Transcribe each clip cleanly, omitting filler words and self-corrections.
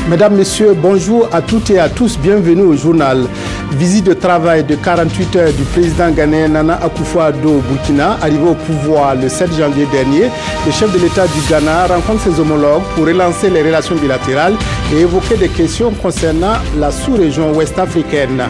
Mesdames, Messieurs, bonjour à toutes et à tous. Bienvenue au journal. Visite de travail de 48 heures du président ghanéen Nana Akufo-Addo au Burkina, arrivé au pouvoir le 7 janvier dernier. Le chef de l'État du Ghana rencontre ses homologues pour relancer les relations bilatérales et évoquer des questions concernant la sous-région ouest-africaine.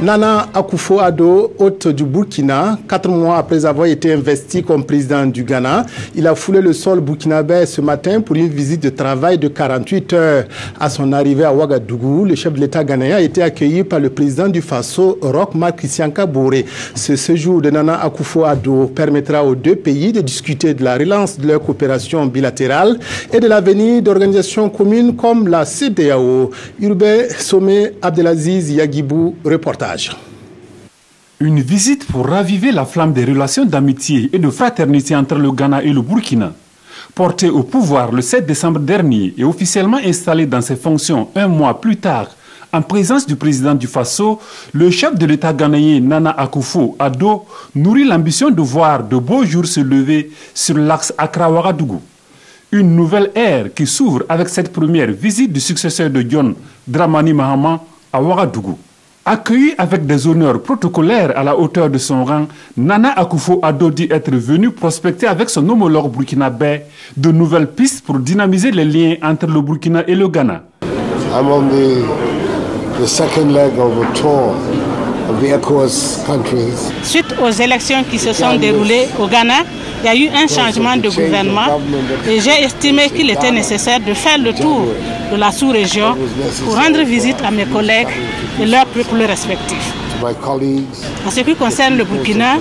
Nana Akufo-Addo, hôte du Burkina, 4 mois après avoir été investi comme président du Ghana, il a foulé le sol burkinabé ce matin pour une visite de travail de 48 heures. À son arrivée à Ouagadougou, le chef de l'État ghanéen a été accueilli par le président du Faso, Roch Marc Christian Kaboré. Ce séjour de Nana Akufo-Addo permettra aux deux pays de discuter de la relance de leur coopération bilatérale et de l'avenir d'organisations communes comme la CEDEAO. Urbain Sommet Abdelaziz Yagibou, reportage. Une visite pour raviver la flamme des relations d'amitié et de fraternité entre le Ghana et le Burkina. Porté au pouvoir le 7 décembre dernier et officiellement installé dans ses fonctions un mois plus tard, en présence du président du Faso, le chef de l'État ghanéen Nana Akufo-Addo nourrit l'ambition de voir de beaux jours se lever sur l'axe Accra-Ouagadougou. Une nouvelle ère qui s'ouvre avec cette première visite du successeur de John Dramani Mahama à Ouagadougou. Accueilli avec des honneurs protocolaires à la hauteur de son rang, Nana Akufo-Addo dit être venu prospecter avec son homologue burkinabé de nouvelles pistes pour dynamiser les liens entre le Burkina et le Ghana. I'm on the second leg of a tour of the ECOWAS countries. Suite aux élections qui se sont déroulées au Ghana, il y a eu un changement de gouvernement et j'ai estimé qu'il était nécessaire de faire le tour de la sous-région pour rendre visite à mes collègues et leurs peuples respectifs. En ce qui concerne le Burkina,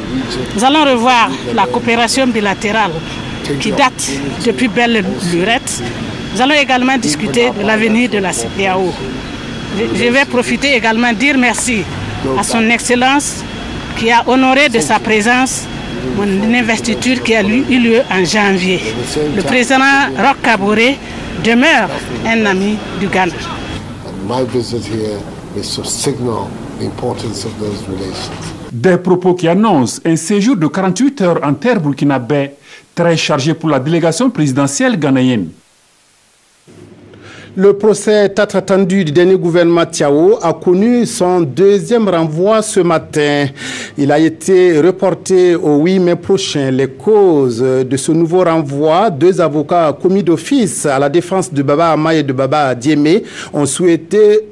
nous allons revoir la coopération bilatérale qui date depuis belle lurette. Nous allons également discuter de l'avenir de la CEDEAO. Je vais profiter également de dire merci à son Excellence qui a honoré de sa présence mon investiture qui a eu lieu en janvier. Le président Roch Kaboré demeure un ami du Ghana. Des propos qui annoncent un séjour de 48 heures en terre burkinabé, très chargé pour la délégation présidentielle ghanéenne. Le procès tant attendu du dernier gouvernement Tiao a connu son deuxième renvoi ce matin. Il a été reporté au 8 mai prochain. Les causes de ce nouveau renvoi, 2 avocats commis d'office à la défense de Baba Ama et de Baba Diémé ont souhaité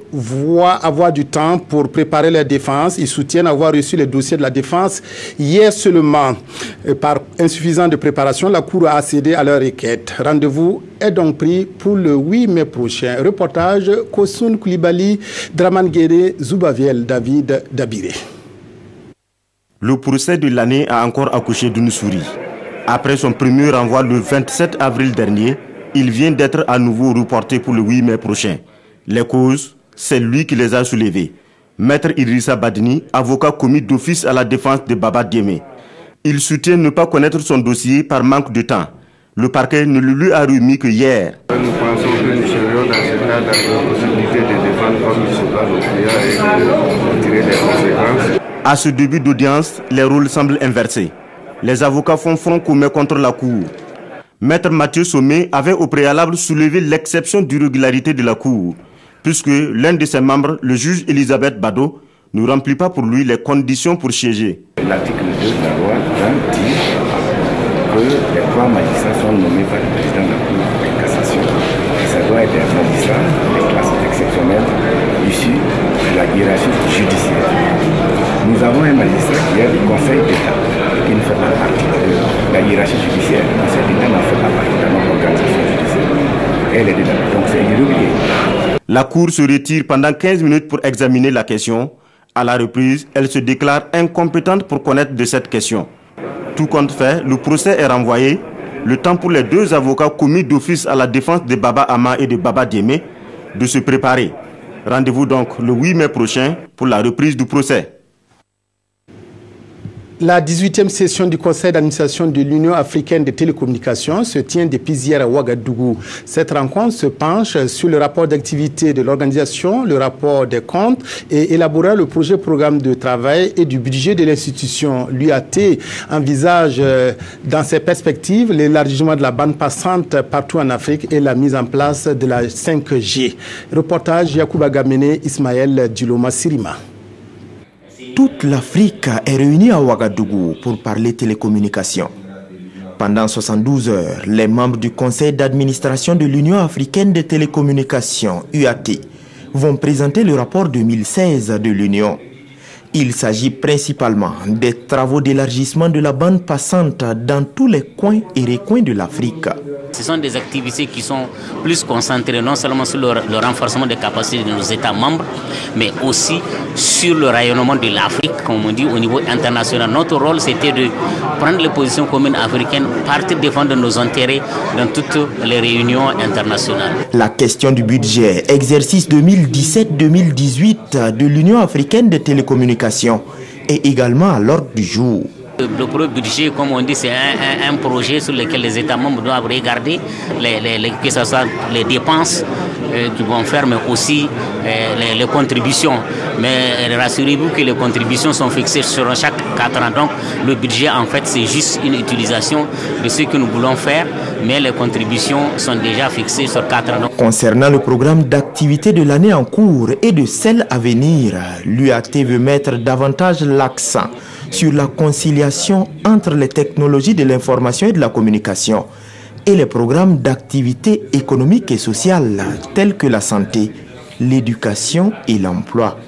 avoir du temps pour préparer leur défense. Ils soutiennent avoir reçu les dossiers de la défense hier seulement. Par insuffisance de préparation, la Cour a cédé à leur requête. Rendez-vous est donc pris pour le 8 mai prochain. Reportage Kosun Koulibaly, Draman Guéré, Zoubaviel, David Dabiré. Le procès de l'année a encore accouché d'une souris. Après son premier renvoi le 27 avril dernier, il vient d'être à nouveau reporté pour le 8 mai prochain. Les causes, c'est lui qui les a soulevées. Maître Idrissa Badini, avocat commis d'office à la défense de Baba Diémé. Il soutient ne pas connaître son dossier par manque de temps. Le parquet ne le lui a remis que hier. Nous pensons que nous serions dans ce cas dans la possibilité de défendre comme il se doit le client et de tirer des conséquences. À ce début d'audience, les rôles semblent inversés. Les avocats font front commun contre la Cour. Maître Mathieu Sommet avait au préalable soulevé l'exception d'irrégularité de la Cour, puisque l'un de ses membres, le juge Elisabeth Bado, ne remplit pas pour lui les conditions pour siéger. L'article 2 de la loi dit que les 3 magistrats sont nommés par le président de la Cour de cassation. Et ça doit être un magistrat de classe exceptionnelle issu de la hiérarchie judiciaire. Nous avons un magistrat qui est du Conseil d'État, qui ne fait pas partie de la hiérarchie judiciaire. Le Conseil d'État ne fait pas partie de notre organisation judiciaire. Elle est dedans, donc c'est irrégulier. La Cour se retire pendant 15 minutes pour examiner la question. À la reprise, elle se déclare incompétente pour connaître de cette question. Tout compte fait, le procès est renvoyé. Le temps pour les 2 avocats commis d'office à la défense de Baba Ama et de Baba Diémé de se préparer. Rendez-vous donc le 8 mai prochain pour la reprise du procès. La 18e session du Conseil d'administration de l'Union africaine des télécommunications se tient depuis hier à Ouagadougou. Cette rencontre se penche sur le rapport d'activité de l'organisation, le rapport des comptes et élaborera le projet programme de travail et du budget de l'institution. L'UAT envisage dans ses perspectives l'élargissement de la bande passante partout en Afrique et la mise en place de la 5G. Reportage Yacouba Gamene, Ismaël Djiloma Sirima. Toute l'Afrique est réunie à Ouagadougou pour parler télécommunications. Pendant 72 heures, les membres du Conseil d'administration de l'Union africaine des télécommunications, UAT, vont présenter le rapport 2016 de l'Union. Il s'agit principalement des travaux d'élargissement de la bande passante dans tous les coins et recoins de l'Afrique. Ce sont des activités qui sont plus concentrées non seulement sur le renforcement des capacités de nos États membres, mais aussi sur le rayonnement de l'Afrique, comme on dit, au niveau international. Notre rôle, c'était de prendre les positions communes africaines, partir défendre nos intérêts dans toutes les réunions internationales. La question du budget, exercice 2017-2018 de l'Union africaine des télécommunications, est également à l'ordre du jour. Le premier budget, comme on dit, c'est un projet sur lequel les États membres doivent regarder, que ce soit les dépenses qu'ils vont faire, mais aussi les contributions. Mais rassurez-vous que les contributions sont fixées sur chaque 4 ans. Donc le budget, en fait, c'est juste une utilisation de ce que nous voulons faire, mais les contributions sont déjà fixées sur 4 ans. Concernant le programme d'activité de l'année en cours et de celle à venir, l'UAT veut mettre davantage l'accent sur la conciliation entre les technologies de l'information et de la communication et les programmes d'activité économique et sociale tels que la santé, l'éducation et l'emploi.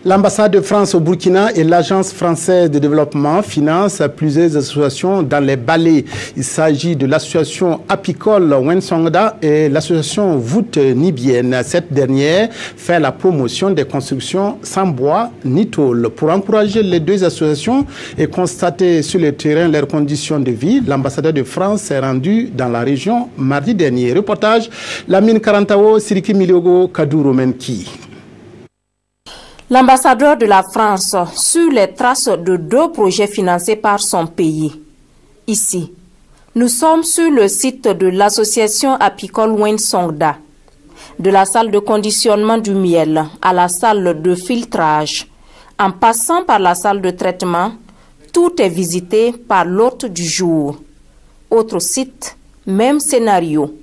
L'ambassade de France au Burkina et l'Agence française de développement financent plusieurs associations dans les Balais. Il s'agit de l'association apicole Wensongda et l'association Voûte Nibienne. Cette dernière fait la promotion des constructions sans bois ni tôle. Pour encourager les deux associations et constater sur le terrain leurs conditions de vie, l'ambassadeur de France s'est rendu dans la région mardi dernier. Reportage Lamine Karantao, Siriki Miliogo, Kadouro Menki. L'ambassadeur de la France sur les traces de 2 projets financés par son pays. Ici, nous sommes sur le site de l'association apicole Wensongda. De la salle de conditionnement du miel à la salle de filtrage, en passant par la salle de traitement, tout est visité par l'hôte du jour. Autre site, même scénario.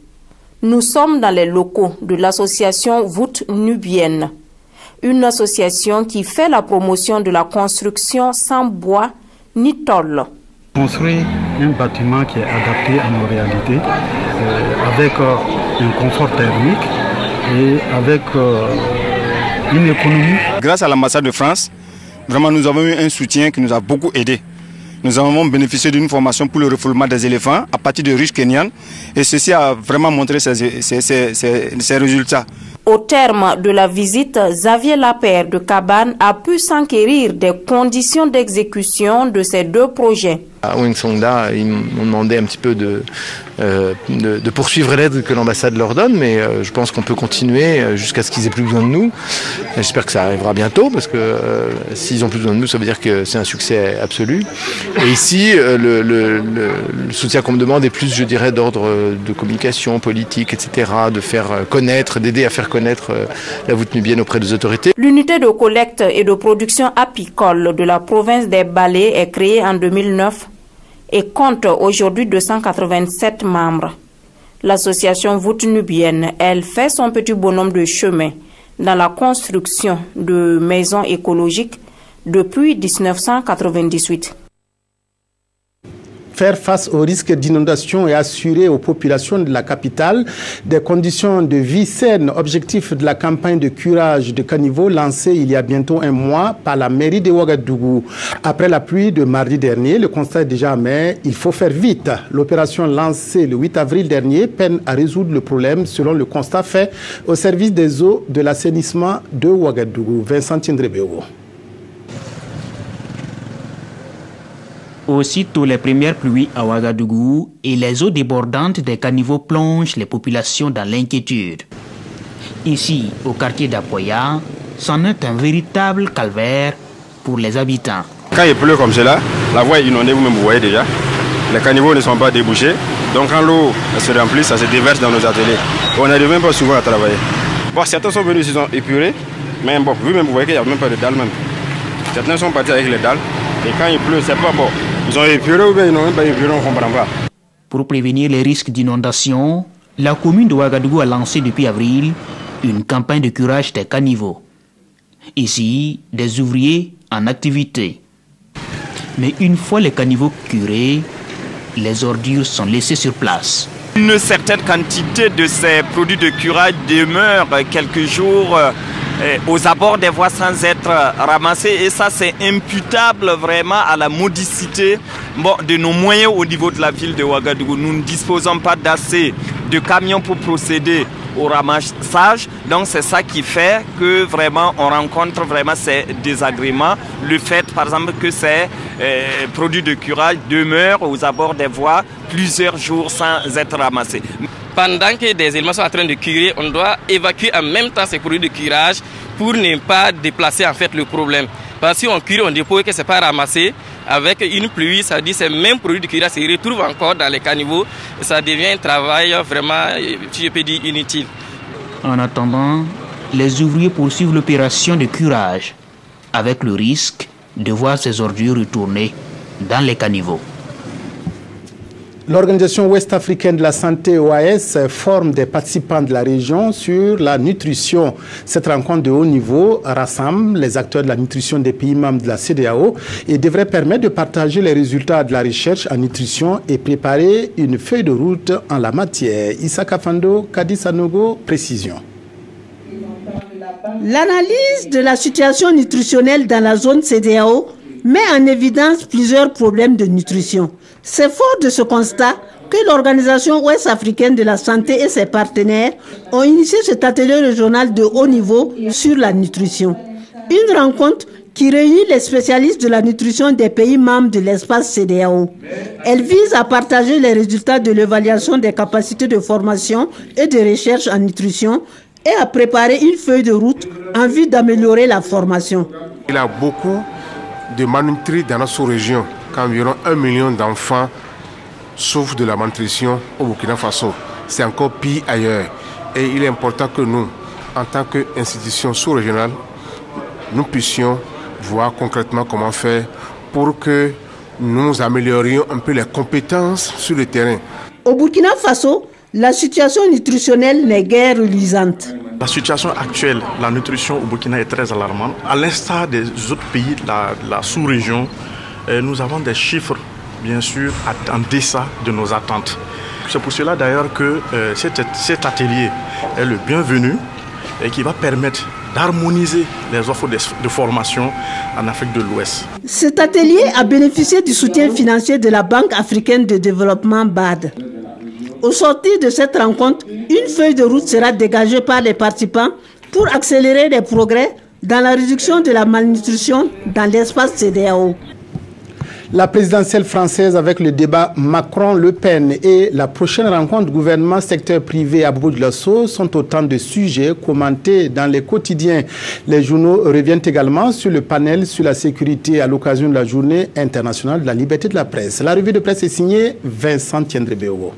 Nous sommes dans les locaux de l'association Voûte Nubienne, une association qui fait la promotion de la construction sans bois ni tôle. Construire un bâtiment qui est adapté à nos réalités, avec un confort thermique et avec une économie. Grâce à l'ambassade de France, vraiment nous avons eu un soutien qui nous a beaucoup aidé. Nous avons bénéficié d'une formation pour le refoulement des éléphants à partir de ruches kenyanes et ceci a vraiment montré ses résultats. Au terme de la visite, Xavier Lapère de Cabane a pu s'enquérir des conditions d'exécution de ces 2 projets. À Wensongda, ils m'ont demandé un petit peu de poursuivre l'aide que l'ambassade leur donne, mais je pense qu'on peut continuer jusqu'à ce qu'ils aient plus besoin de nous. J'espère que ça arrivera bientôt, parce que s'ils ont plus besoin de nous, ça veut dire que c'est un succès absolu. Et ici, le soutien qu'on me demande est plus, je dirais, d'ordre de communication, politique, etc., de faire connaître, d'aider à faire connaître la Voûte Nubienne auprès des autorités. L'unité de collecte et de production apicole de la province des Balais est créée en 2009 et compte aujourd'hui 287 membres. L'association Voûte Nubienne, elle, fait son petit bonhomme de chemin dans la construction de maisons écologiques depuis 1998. Faire face au risque d'inondation et assurer aux populations de la capitale des conditions de vie saines. Objectif de la campagne de curage de caniveaux lancée il y a bientôt un mois par la mairie de Ouagadougou. Après la pluie de mardi dernier, le constat est déjà amer. Il faut faire vite. L'opération lancée le 8 avril dernier peine à résoudre le problème selon le constat fait au service des eaux de l'assainissement de Ouagadougou. Vincent Tindrebeo. Aussitôt les premières pluies à Ouagadougou et les eaux débordantes des caniveaux plongent les populations dans l'inquiétude. Ici, au quartier d'Apoya, c'en est un véritable calvaire pour les habitants. quand il pleut comme cela, la voie est inondée, vous-même vous voyez déjà. Les caniveaux ne sont pas débouchés. Donc quand l'eau se remplit, ça se déverse dans nos ateliers. On n'arrive même pas souvent à travailler. Bon, certains sont venus, ils sont épurés. Mais bon, vous-même vous voyez qu'il n'y a même pas de dalles même. Certains sont partis avec les dalles. Et quand il pleut, c'est pas bon. Ils ont épuré ou bien ils n'ont même pas épuré, on ne comprend pas. Pour prévenir les risques d'inondation, la commune de Ouagadougou a lancé depuis avril une campagne de curage des caniveaux. Ici, des ouvriers en activité. Mais une fois les caniveaux curés, les ordures sont laissées sur place. Une certaine quantité de ces produits de curage demeure quelques jours aux abords des voies sans être ramassés, et ça c'est imputable vraiment à la modicité de nos moyens au niveau de la ville de Ouagadougou. Nous ne disposons pas d'assez de camions pour procéder au ramassage, donc c'est ça qui fait que vraiment on rencontre vraiment ces désagréments. Le fait par exemple que ces produits de curage demeurent aux abords des voies plusieurs jours sans être ramassés. Pendant que des éléments sont en train de curer, on doit évacuer en même temps ces produits de curage pour ne pas déplacer en fait le problème. Parce que si on cure, on dépose que ce n'est pas ramassé, avec une pluie, ça dit que ces mêmes produits de curage se retrouvent encore dans les caniveaux. Et ça devient un travail vraiment, si je peux dire, inutile. En attendant, les ouvriers poursuivent l'opération de curage, avec le risque de voir ces ordures retourner dans les caniveaux. L'Organisation ouest-africaine de la santé, OAS, forme des participants de la région sur la nutrition. Cette rencontre de haut niveau rassemble les acteurs de la nutrition des pays membres de la CEDEAO et devrait permettre de partager les résultats de la recherche en nutrition et préparer une feuille de route en la matière. Issa Kafando, Kadi Sanogo, précision. L'analyse de la situation nutritionnelle dans la zone CEDEAO met en évidence plusieurs problèmes de nutrition. C'est fort de ce constat que l'Organisation ouest-africaine de la santé et ses partenaires ont initié cet atelier régional de haut niveau sur la nutrition. Une rencontre qui réunit les spécialistes de la nutrition des pays membres de l'espace CEDEAO. Elle vise à partager les résultats de l'évaluation des capacités de formation et de recherche en nutrition et à préparer une feuille de route en vue d'améliorer la formation. Il y a beaucoup de malnutris dans notre sous-région, qu'environ 1 million d'enfants souffrent de la malnutrition au Burkina Faso. C'est encore pire ailleurs. Et il est important que nous, en tant qu'institution sous-régionale, nous puissions voir concrètement comment faire pour que nous améliorions un peu les compétences sur le terrain. Au Burkina Faso, la situation nutritionnelle n'est guère reluisante. La situation actuelle, la nutrition au Burkina est très alarmante. À l'instar des autres pays de la sous-région, nous avons des chiffres, bien sûr, en deçà de nos attentes. C'est pour cela d'ailleurs que cet atelier est le bienvenu et qui va permettre d'harmoniser les offres de formation en Afrique de l'Ouest. Cet atelier a bénéficié du soutien financier de la Banque africaine de développement BAD. Au sortir de cette rencontre, une feuille de route sera dégagée par les participants pour accélérer les progrès dans la réduction de la malnutrition dans l'espace CEDEAO. La présidentielle française avec le débat Macron-Le Pen et la prochaine rencontre du gouvernement secteur privé à Bourg-de-Lasso sont autant de sujets commentés dans les quotidiens. Les journaux reviennent également sur le panel sur la sécurité à l'occasion de la journée internationale de la liberté de la presse. La revue de presse est signée Vincent Tiendré-Béogo.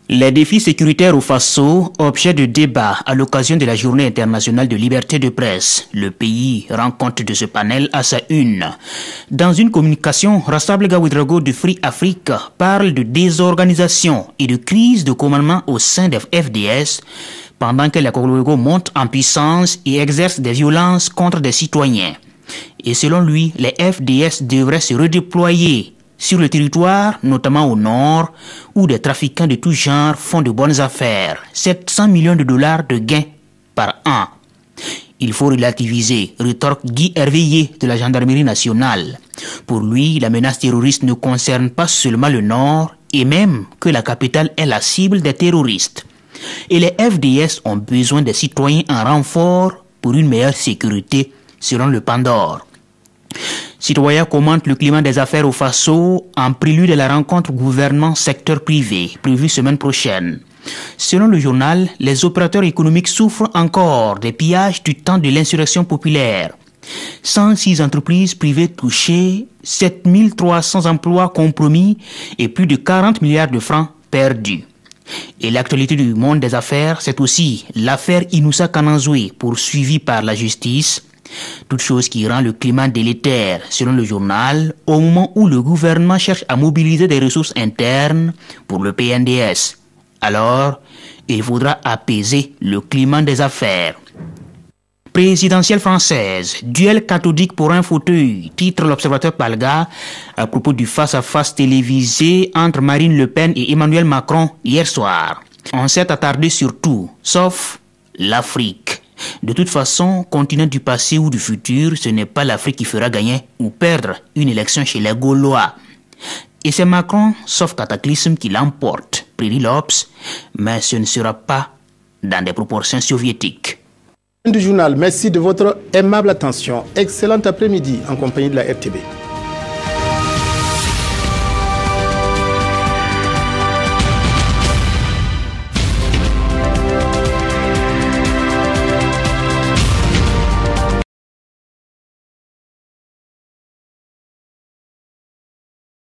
Les défis sécuritaires au Faso, objet de débat à l'occasion de la Journée internationale de liberté de presse. Le pays rend compte de ce panel à sa une. Dans une communication, Rassemblement Ouedraogo de Free Afrique parle de désorganisation et de crise de commandement au sein des FDS, pendant que la Ouedraogo monte en puissance et exerce des violences contre des citoyens. Et selon lui, les FDS devraient se redéployer sur le territoire, notamment au nord, où des trafiquants de tout genre font de bonnes affaires. 700 millions de dollars de gains par an. Il faut relativiser, rétorque Guy Herveillé de la gendarmerie nationale. Pour lui, la menace terroriste ne concerne pas seulement le nord, et même que la capitale est la cible des terroristes. Et les FDS ont besoin des citoyens en renfort pour une meilleure sécurité, selon le Pandore. Citoyens commentent le climat des affaires au Faso en prélude de la rencontre gouvernement-secteur privé prévue semaine prochaine. Selon le journal, les opérateurs économiques souffrent encore des pillages du temps de l'insurrection populaire. 106 entreprises privées touchées, 7300 emplois compromis et plus de 40 milliards de francs perdus. Et l'actualité du monde des affaires, c'est aussi l'affaire Inoussa Kananzoué, poursuivie par la justice. Toute chose qui rend le climat délétère, selon le journal, au moment où le gouvernement cherche à mobiliser des ressources internes pour le PNDS. Alors, il faudra apaiser le climat des affaires. Présidentielle française, duel cathodique pour un fauteuil, titre l'Observateur Palga à propos du face-à-face télévisé entre Marine Le Pen et Emmanuel Macron hier soir. On s'est attardé sur tout, sauf l'Afrique. De toute façon, continent du passé ou du futur, ce n'est pas l'Afrique qui fera gagner ou perdre une élection chez les Gaulois. Et c'est Macron, sauf cataclysme, qui l'emporte, prédit l'Obs, mais ce ne sera pas dans des proportions soviétiques. Du journal, merci de votre aimable attention. Excellent après-midi en compagnie de la RTB.